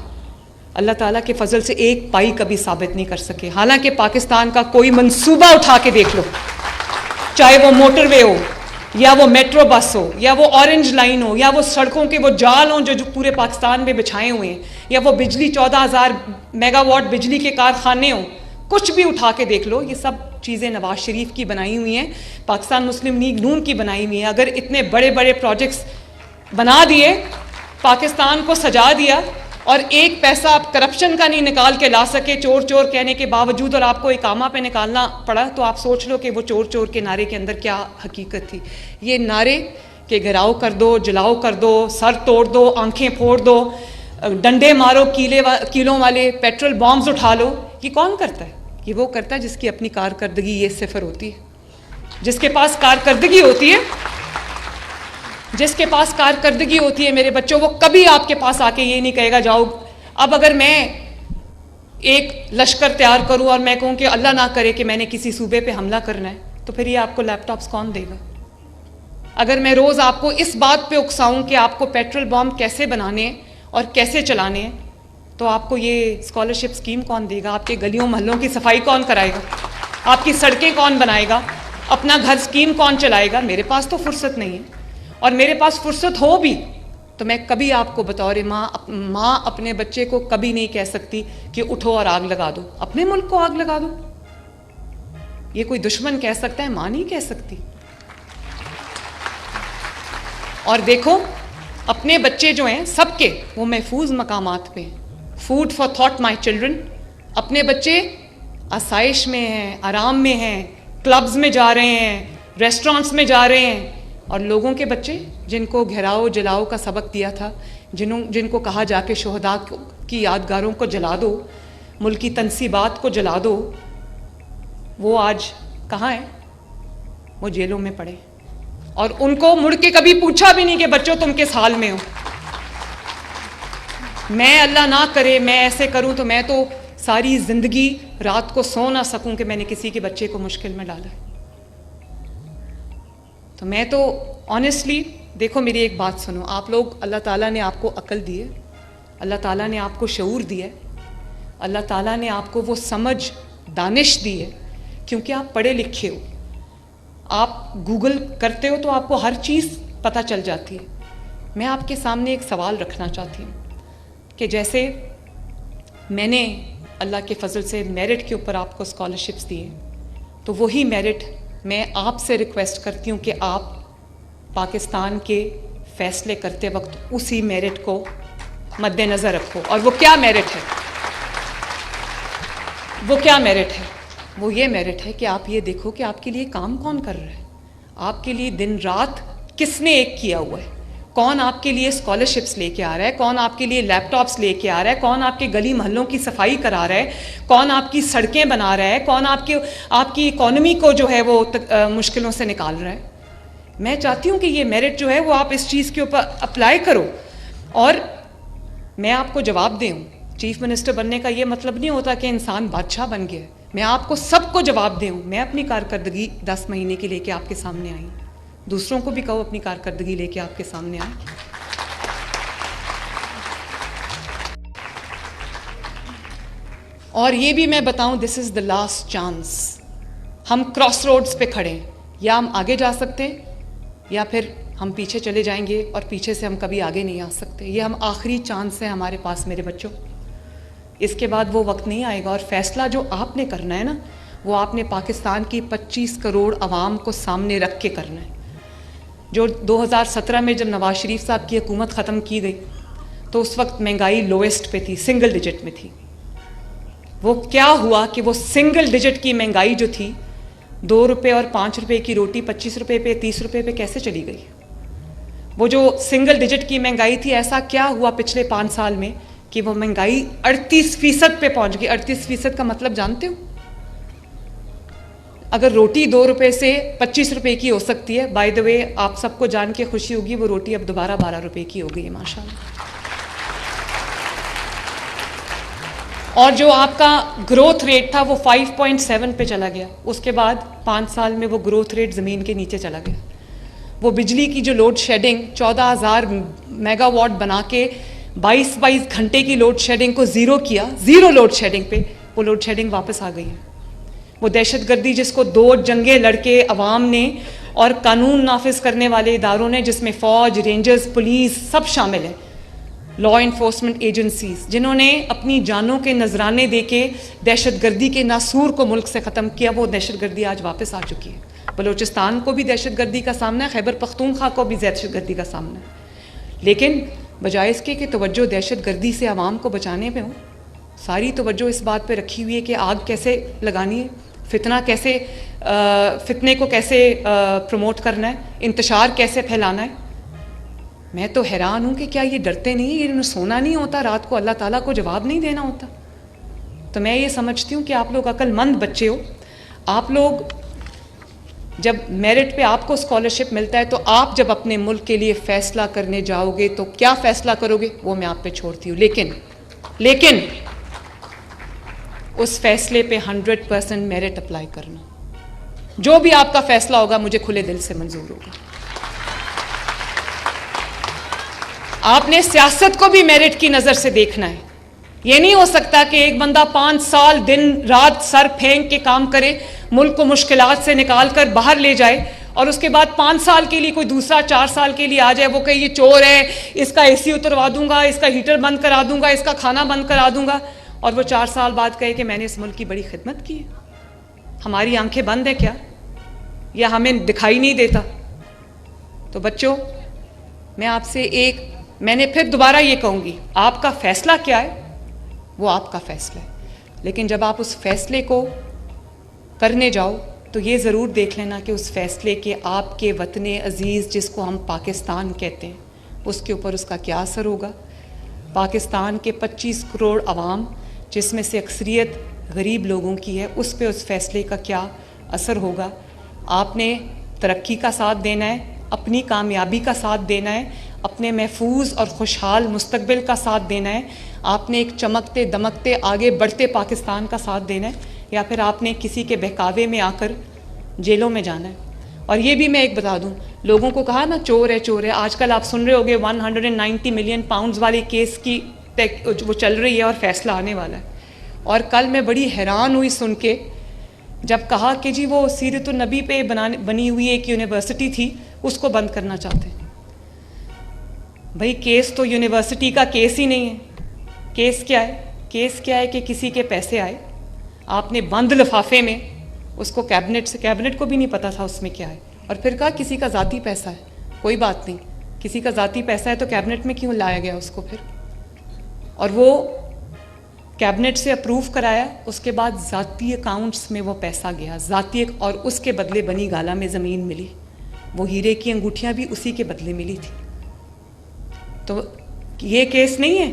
अल्लाह ताला के फजल से एक पाई कभी साबित नहीं कर सके। हालांकि पाकिस्तान का कोई मंसूबा उठा के देख लो, चाहे वो मोटरवे हो या वो मेट्रो बस हो या वो ऑरेंज लाइन हो या वो सड़कों के वो जाल हों जो पूरे पाकिस्तान में बिछाए हुए हैं, या वो बिजली 14,000 मेगावाट बिजली के कारखाने हों, कुछ भी उठा के देख लो, ये सब चीज़ें नवाज शरीफ की बनाई हुई हैं, पाकिस्तान मुस्लिम लीग नून की बनाई हुई हैं। अगर इतने बड़े बड़े प्रोजेक्ट्स बना दिए, पाकिस्तान को सजा दिया, और एक पैसा आप करप्शन का नहीं निकाल के ला सके चोर चोर कहने के बावजूद, और आपको इकामा पे निकालना पड़ा, तो आप सोच लो कि वो चोर चोर के नारे के अंदर क्या हकीकत थी। ये नारे के घिराव कर दो, जलाओ कर दो, सर तोड़ दो, आंखें फोड़ दो, डंडे मारो, कीलों वाले पेट्रोल बॉम्ब्स उठा लो, ये कौन करता है? ये वो करता है जिसकी अपनी कारकर्दगी ये सिफर होती है। जिसके पास कारकर्दगी होती है, जिसके पास कारकर्दगी होती है मेरे बच्चों, वो कभी आपके पास आके ये नहीं कहेगा जाओ। अब अगर मैं एक लश्कर तैयार करूं और मैं कहूं कि अल्लाह ना करे कि मैंने किसी सूबे पे हमला करना है, तो फिर ये आपको लैपटॉप्स कौन देगा? अगर मैं रोज़ आपको इस बात पे उकसाऊं कि आपको पेट्रोल बॉम्ब कैसे बनाने हैं और कैसे चलाने हैं, तो आपको ये स्कॉलरशिप स्कीम कौन देगा? आपके गलियों मोहल्लों की सफाई कौन कराएगा? आपकी सड़कें कौन बनाएगा? अपना घर स्कीम कौन चलाएगा? मेरे पास तो फुर्सत नहीं है, और मेरे पास फुर्सत हो भी तो मैं कभी आपको बतौर माँ अपने बच्चे को कभी नहीं कह सकती कि उठो और आग लगा दो। अपने मुल्क को आग लगा दो, ये कोई दुश्मन कह सकता है, मां नहीं कह सकती। और देखो अपने बच्चे जो हैं सबके वो महफूज मकामात पे, food for thought my children. अपने बच्चे आसाइश में हैं, आराम में हैं, क्लब्स में जा रहे हैं, रेस्टोरेंट्स में जा रहे हैं। और लोगों के बच्चे जिनको घेराओ जलाओ का सबक दिया था, जिनको कहा जाके शोहदा की यादगारों को जला दो, मुल्क की तनसीबात को जला दो, वो आज कहाँ हैं? वो जेलों में पड़े। और उनको मुड़ के कभी पूछा भी नहीं कि बच्चों तुम किस हाल में हो। मैं अल्लाह ना करे मैं ऐसे करूं तो मैं तो सारी ज़िंदगी रात को सो ना सकूं कि मैंने किसी के बच्चे को मुश्किल में डाला है। तो मैं तो ऑनेस्टली, देखो मेरी एक बात सुनो, आप लोग, अल्लाह ताला ने आपको अक्ल दी है, अल्लाह ताला ने आपको शऊर दिया है, अल्लाह ताला ने आपको वो समझ दानिश दी है, क्योंकि आप पढ़े लिखे हो। आप गूगल करते हो तो आपको हर चीज़ पता चल जाती है। मैं आपके सामने एक सवाल रखना चाहती हूँ कि जैसे मैंने अल्लाह के फजल से मेरिट के ऊपर आपको स्कॉलरशिप्स दिए, तो वही मेरिट मैं आपसे रिक्वेस्ट करती हूँ कि आप पाकिस्तान के फैसले करते वक्त उसी मेरिट को मद्देनज़र रखो। और वो क्या मेरिट है? वो क्या मेरिट है? वो ये मेरिट है कि आप ये देखो कि आपके लिए काम कौन कर रहा है, आपके लिए दिन रात किसने एक किया हुआ है, कौन आपके लिए स्कॉलरशिप्स लेके आ रहा है, कौन आपके लिए लैपटॉप्स लेके आ रहा है, कौन आपके गली मोहल्लों की सफाई करा रहा है, कौन आपकी सड़कें बना रहा है, कौन आपकी इकॉनमी को जो है वो मुश्किलों से निकाल रहा है। मैं चाहती हूँ कि ये मेरिट जो है वो आप इस चीज़ के ऊपर अप्लाई करो और मैं आपको जवाब दूँ। चीफ मिनिस्टर बनने का ये मतलब नहीं होता कि इंसान बादशाह बन गया है। मैं आपको सबको जवाब दूँ। मैं अपनी कारकर्दगी 10 महीने की लेके आपके सामने आई, दूसरों को भी कहो अपनी कारकर्दगी लेके आपके सामने आए। और ये भी मैं बताऊं, this is the last chance. हम क्रॉस रोड्स पे खड़े हैं, या हम आगे जा सकते हैं या फिर हम पीछे चले जाएंगे और पीछे से हम कभी आगे नहीं आ सकते। ये हम आखिरी चांस है हमारे पास मेरे बच्चों। इसके बाद वो वक्त नहीं आएगा। और फैसला जो आपने करना है ना, वो आपने पाकिस्तान की 25 करोड़ आवाम को सामने रख के करना है। जो 2017 में जब नवाज शरीफ साहब की हुकूमत ख़त्म की गई तो उस वक्त महंगाई लोएस्ट पे थी, सिंगल डिजिट में थी। वो क्या हुआ कि वो सिंगल डिजिट की महंगाई जो थी, 2 रुपये और 5 रुपये की रोटी 25 रुपये पे 30 रुपये पे कैसे चली गई? वो जो सिंगल डिजिट की महंगाई थी, ऐसा क्या हुआ पिछले 5 साल में कि वो महंगाई 38% पे पहुंच गई। 38% का मतलब जानते हो? अगर रोटी 2 रुपये से 25 रुपये की हो सकती है, बाय द वे आप सबको जान के खुशी होगी वो रोटी अब दोबारा 12 रुपये की हो गई है माशाल्लाह। और जो आपका ग्रोथ रेट था वो 5.7 पे चला गया। उसके बाद 5 साल में वो ग्रोथ रेट ज़मीन के नीचे चला गया। वो बिजली की जो लोड शेडिंग 14,000 मेगावाट बना के 22 घंटे की लोड शेडिंग को ज़ीरो किया, ज़ीरो लोड शेडिंग पे वो लोड शेडिंग वापस आ गई है। वो दहशतगर्दी जिसको 2 जंगे लड़के अवाम ने और कानून नाफिज करने वाले इदारों ने, जिसमें फ़ौज, रेंजर्स, पुलिस सब शामिल है, लॉ इन्फोर्समेंट एजेंसीज, जिन्होंने अपनी जानों के नजराने देके दहशतगर्दी के नासूर को मुल्क से ख़त्म किया, वो दहशतगर्दी आज वापस आ चुकी है। बलूचिस्तान को भी दहशतगर्दी का सामना है, खैबर पख्तूनख्वा को भी दहशतगर्दी का सामना है। लेकिन बजाय इसके कि तवज्जो दहशतगर्दी से आवाम को बचाने पे हो, सारी तवज्जो इस बात पे रखी हुई है कि आग कैसे लगानी है, फितने को कैसे प्रमोट करना है, इंतशार कैसे फैलाना है। मैं तो हैरान हूँ कि क्या ये डरते नहीं, ये सोना नहीं होता रात को, अल्लाह ताला को जवाब नहीं देना होता? तो मैं ये समझती हूँ कि आप लोग अक्लमंद बच्चे हो। आप लोग जब मेरिट पे आपको स्कॉलरशिप मिलता है, तो आप जब अपने मुल्क के लिए फ़ैसला करने जाओगे तो क्या फ़ैसला करोगे वो मैं आप पे छोड़ती हूँ। लेकिन उस फैसले पे 100% मेरिट अप्लाई करना। जो भी आपका फैसला होगा मुझे खुले दिल से मंजूर होगा। आपने सियासत को भी मेरिट की नज़र से देखना है। ये नहीं हो सकता कि एक बंदा 5 साल दिन रात सर फेंक के काम करे, मुल्क को मुश्किलात से निकाल कर बाहर ले जाए, और उसके बाद 5 साल के लिए कोई दूसरा 4 साल के लिए आ जाए, वो कहे ये चोर है, इसका एसी उतरवा दूंगा, इसका हीटर बंद करा दूंगा, इसका खाना बंद करा दूंगा, और वो 4 साल बाद कहे कि मैंने इस मुल्क की बड़ी खिदमत की है। हमारी आंखें बंद है क्या, या हमें दिखाई नहीं देता? तो बच्चों, मैं आपसे मैंने फिर दोबारा ये कहूँगी, आपका फैसला क्या है वो आपका फैसला है, लेकिन जब आप उस फैसले को करने जाओ तो ये ज़रूर देख लेना कि उस फैसले के आपके वतन अज़ीज़ जिसको हम पाकिस्तान कहते हैं उसके ऊपर उसका क्या असर होगा। पाकिस्तान के 25 करोड़ आवाम जिसमें से अक्सरियत गरीब लोगों की है, उस पे उस फैसले का क्या असर होगा। आपने तरक्की का साथ देना है, अपनी कामयाबी का साथ देना है, अपने महफूज और खुशहाल मुस्तकबिल का साथ देना है। आपने एक चमकते दमकते आगे बढ़ते पाकिस्तान का साथ देना है, या फिर आपने किसी के बहकावे में आकर जेलों में जाना है। और ये भी मैं एक बता दूं, लोगों को कहा ना चोर है चोर है, आजकल आप सुन रहे होंगे 190 मिलियन पाउंड्स वाले केस की वो चल रही है और फैसला आने वाला है। और कल मैं बड़ी हैरान हुई सुन के जब कहा कि जी वो सीरतुन नबी पे बनी हुई एक यूनिवर्सिटी थी उसको बंद करना चाहते हैं। भाई केस तो यूनिवर्सिटी का केस ही नहीं है। केस क्या है? केस क्या है कि किसी के पैसे आए, आपने बंद लिफाफे में उसको कैबिनेट को भी नहीं पता था उसमें क्या है, और फिर कहा किसी का ज़ाती पैसा है। कोई बात नहीं, किसी का ज़ाती पैसा है तो कैबिनेट में क्यों लाया गया उसको फिर? और वो कैबिनेट से अप्रूव कराया, उसके बाद ज़ाती अकाउंट्स में वो पैसा गया, ज़ाती, और उसके बदले बनी गाला में ज़मीन मिली। वो हीरे की अंगूठियाँ भी उसी के बदले मिली थी। तो ये केस नहीं है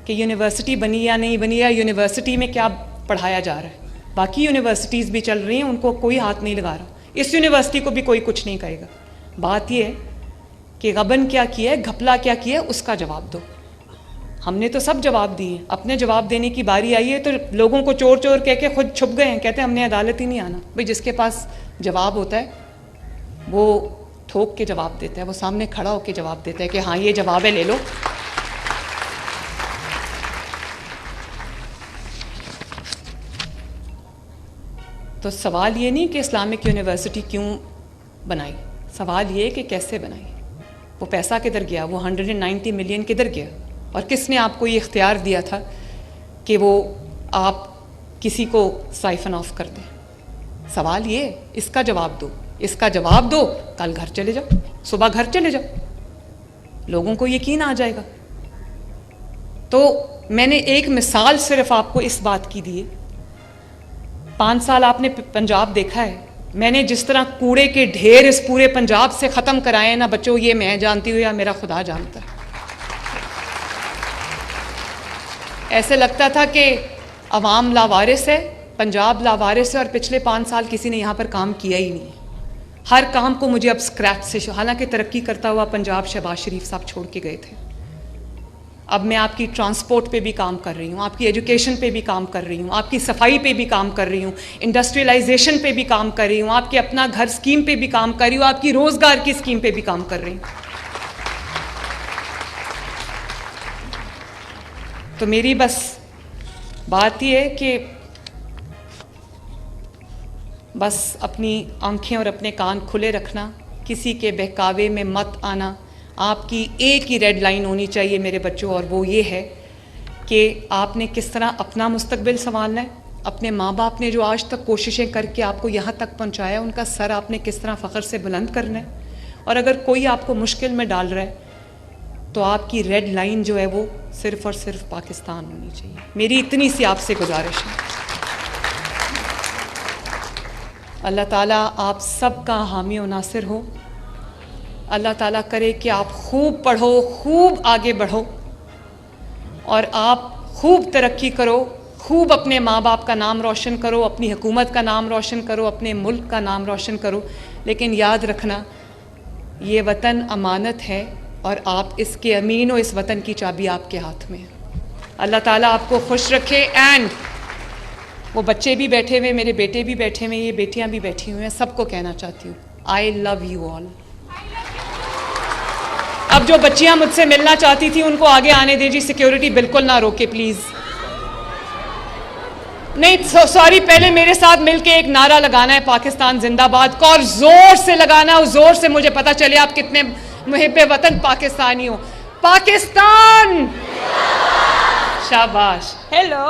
कि यूनिवर्सिटी बनी या नहीं बनी, या यूनिवर्सिटी में क्या पढ़ाया जा रहा है। बाकी यूनिवर्सिटीज़ भी चल रही हैं, उनको कोई हाथ नहीं लगा रहा। इस यूनिवर्सिटी को भी कोई कुछ नहीं कहेगा। बात ये है कि गबन क्या किया है, घपला क्या किया है, उसका जवाब दो। हमने तो सब जवाब दिए, अपने जवाब देने की बारी आई है तो लोगों को चोर चोर कह के खुद छुप गए हैं, कहते हैं हमने अदालत ही नहीं आना। भाई जिसके पास जवाब होता है वो ठोक के जवाब देता है, वो सामने खड़ा होकर जवाब देता है कि हाँ ये जवाब है, ले लो। तो सवाल ये नहीं कि इस्लामिक यूनिवर्सिटी क्यों बनाई, सवाल ये कि कैसे बनाई, वो पैसा किधर गया, वो 190 मिलियन किधर गया, और किसने आपको ये इख्तियार दिया था कि वो आप किसी को साइफन ऑफ कर दें। सवाल ये, इसका जवाब दो, इसका जवाब दो, कल घर चले जाओ, सुबह घर चले जाओ, लोगों को यकीन आ जाएगा। तो मैंने एक मिसाल सिर्फ आपको इस बात की दी है। 5 साल आपने पंजाब देखा है, मैंने जिस तरह कूड़े के ढेर इस पूरे पंजाब से ख़त्म कराए ना बच्चों, ये मैं जानती हूँ या मेरा खुदा जानता है। ऐसे लगता था कि अवाम लावारिस है, पंजाब लावारिस है, और पिछले 5 साल किसी ने यहाँ पर काम किया ही नहीं। हर काम को मुझे अब स्क्रैच से, हालांकि तरक्की करता हुआ पंजाब शहबाज शरीफ साहब छोड़ के गए थे। अब मैं आपकी ट्रांसपोर्ट पे भी काम कर रही हूँ, आपकी एजुकेशन पे भी काम कर रही हूँ, आपकी सफाई पे भी काम कर रही हूँ, इंडस्ट्रियलाइजेशन पे भी काम कर रही हूँ, आपके अपना घर स्कीम पे भी काम कर रही हूँ, आपकी रोज़गार की स्कीम पे भी काम कर रही हूँ। तो मेरी बस बात ये है कि बस अपनी आंखें और अपने कान खुले रखना, किसी के बहकावे में मत आना। आपकी एक ही रेड लाइन होनी चाहिए मेरे बच्चों, और वो ये है कि आपने किस तरह अपना मुस्तकबिल संभालना है। अपने माँ बाप ने जो आज तक कोशिशें करके आपको यहाँ तक पहुँचाया, उनका सर आपने किस तरह फ़ख्र से बुलंद करना है। और अगर कोई आपको मुश्किल में डाल रहा है तो आपकी रेड लाइन जो है वो सिर्फ़ और सिर्फ पाकिस्तान होनी चाहिए। मेरी इतनी सी आपसे गुजारिश है। अल्लाह ताला आप सब का हामी और नासिर हो। अल्लाह ताला करे कि आप खूब पढ़ो, खूब आगे बढ़ो, और आप खूब तरक्की करो, खूब अपने माँ बाप का नाम रोशन करो, अपनी हुकूमत का नाम रोशन करो, अपने मुल्क का नाम रोशन करो। लेकिन याद रखना, ये वतन अमानत है और आप इसके अमीन हो। इस वतन की चाबी आपके हाथ में है। अल्लाह ताला आपको खुश रखे। एंड वो बच्चे भी बैठे हुए, मेरे बेटे भी बैठे हुए, ये बेटियां भी बैठी हुई हैं, सबको कहना चाहती हूँ, आई लव यू ऑल। अब जो बच्चियां मुझसे मिलना चाहती थी उनको आगे आने दीजिए, सिक्योरिटी बिल्कुल ना रोके प्लीज। नहीं सॉरी, पहले मेरे साथ मिलके एक नारा लगाना है, पाकिस्तान जिंदाबाद का, और जोर से लगाना है, जोर से मुझे पता चले आप कितने मुहिब्बे वतन पाकिस्तानी हो। पाकिस्तान शाबाश। हेलो।